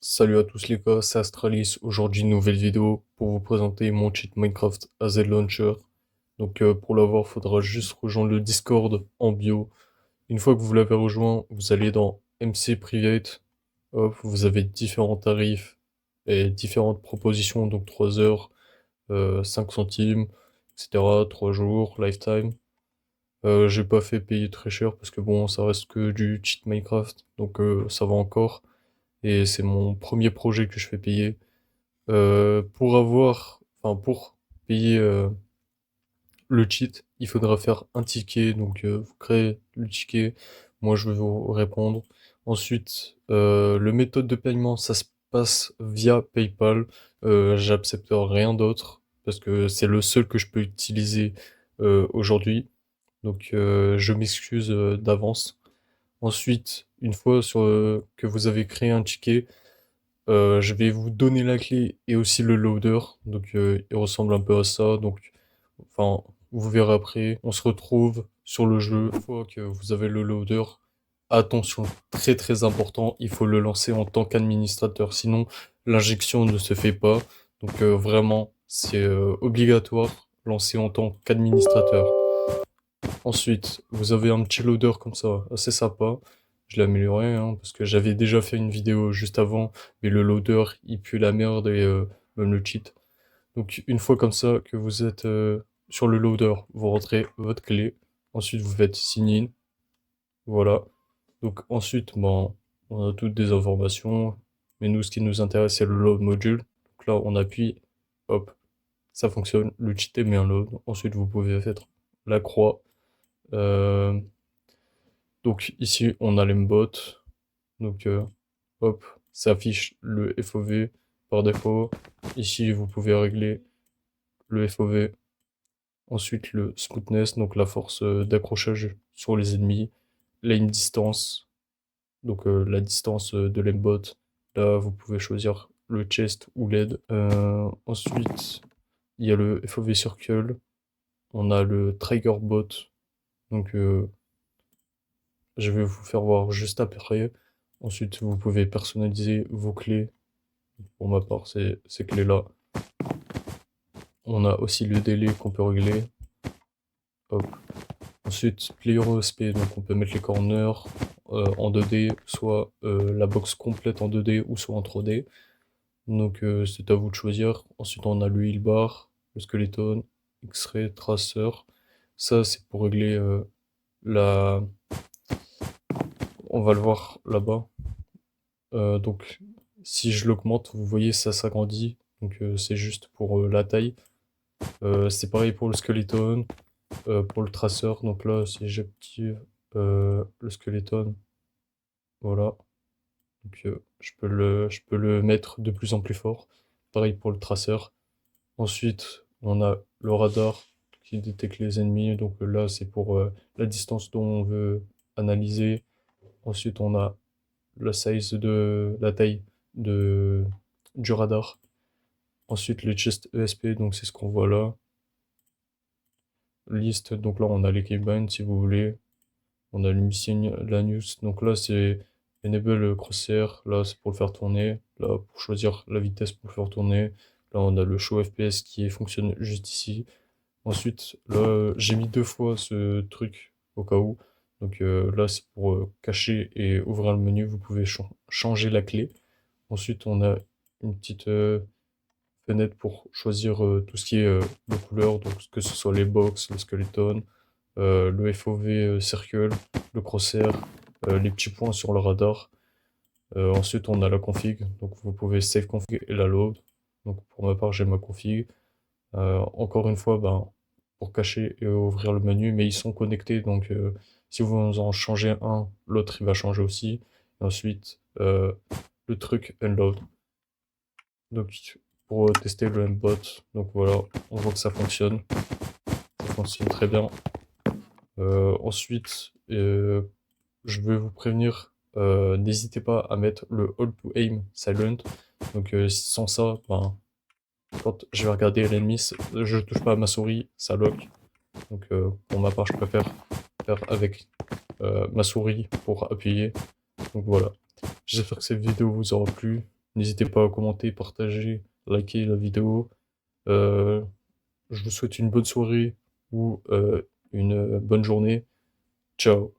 Salut à tous les gars, c'est Astralis. Aujourd'hui, nouvelle vidéo pour vous présenter mon cheat Minecraft AZ Launcher. Pour l'avoir, faudra juste rejoindre le Discord en bio. Une fois que vous l'avez rejoint, vous allez dans MC Private. Hop, vous avez différents tarifs et différentes propositions, donc 3 heures, 5 centimes, etc. 3 jours, lifetime. J'ai pas fait payer très cher parce que bon, ça reste que du cheat Minecraft, ça va encore. Et c'est mon premier projet que je fais payer. Pour payer le cheat, il faudra faire un ticket. Vous créez le ticket. Moi, je vais vous répondre. Ensuite, le méthode de paiement, ça se passe via PayPal. J'accepte rien d'autre parce que c'est le seul que je peux utiliser aujourd'hui. Je m'excuse d'avance. Ensuite, une fois que vous avez créé un ticket, je vais vous donner la clé et aussi le loader. Il ressemble un peu à ça. Enfin, vous verrez après. On se retrouve sur le jeu. Une fois que vous avez le loader, attention, très très important, il faut le lancer en tant qu'administrateur. Sinon, l'injection ne se fait pas. Vraiment, c'est obligatoire, lancer en tant qu'administrateur. Ensuite, vous avez un petit loader comme ça, assez sympa. Je l'ai amélioré, hein, parce que j'avais déjà fait une vidéo juste avant, mais le loader, il pue la merde et même le cheat. Donc une fois comme ça que vous êtes sur le loader, vous rentrez votre clé. Ensuite, vous faites sign in. Voilà. Donc ensuite, bon, on a toutes des informations. Mais nous, ce qui nous intéresse, c'est le load module. Donc là, on appuie, hop, ça fonctionne. Le cheat est bien load. Ensuite, vous pouvez faire la croix. Euh, Donc ici, on a l'embot. Donc hop, ça affiche le FOV par défaut. Ici, vous pouvez régler le FOV. Ensuite, le smoothness, donc la force d'accrochage sur les ennemis. Lane distance, la distance de l'embot. Là, vous pouvez choisir le chest ou l'aide. Ensuite, il y a le FOV circle. On a le trigger bot. Donc je vais vous faire voir juste après. Ensuite, vous pouvez personnaliser vos clés. Pour ma part, c'est ces clés-là. On a aussi le délai qu'on peut régler. Hop. Ensuite, player OSP, donc on peut mettre les corners en 2D, soit la box complète en 2D ou soit en 3D. C'est à vous de choisir. Ensuite, on a le heal bar, le skeleton, X-ray, tracer. Ça, c'est pour régler la. On va le voir là-bas. Donc, si je l'augmente, vous voyez, ça s'agrandit. C'est juste pour la taille. C'est pareil pour le skeleton, pour le traceur. Donc là, si j'active le skeleton, voilà. Je peux le mettre de plus en plus fort. Pareil pour le traceur. Ensuite, on a le radar qui détecte les ennemis. Là, c'est pour la distance dont on veut analyser. Ensuite, on a la taille de, du radar. Ensuite, le chest ESP, donc c'est ce qu'on voit là. Liste, donc là on a les keybinds si vous voulez. On a le missing Lanius, donc là c'est enable crosshair, là c'est pour le faire tourner. Là pour choisir la vitesse pour le faire tourner. Là on a le show FPS fonctionne juste ici. Ensuite, là j'ai mis 2 fois ce truc au cas où. Là c'est pour cacher et ouvrir le menu, vous pouvez changer la clé. Ensuite on a une petite fenêtre pour choisir tout ce qui est de couleur, donc que ce soit les box, le skeleton, le FOV circle, le crosshair, les petits points sur le radar. Ensuite, on a la config, donc vous pouvez save config et la load. Donc pour ma part, j'ai ma config. Encore une fois, ben, pour cacher et ouvrir le menu, mais ils sont connectés, si vous en changez un, l'autre il va changer aussi. Et ensuite, le truc unload. Pour tester le mbot, donc voilà, on voit que ça fonctionne très bien. Ensuite, je veux vous prévenir, n'hésitez pas à mettre le hold to aim silent. Sans ça, ben, quand je vais regarder l'ennemi, je touche pas à ma souris, ça lock. Pour ma part, je préfère faire avec ma souris pour appuyer. Donc voilà. J'espère que cette vidéo vous aura plu. N'hésitez pas à commenter, partager, liker la vidéo. Euh, je vous souhaite une bonne soirée ou une bonne journée. Ciao.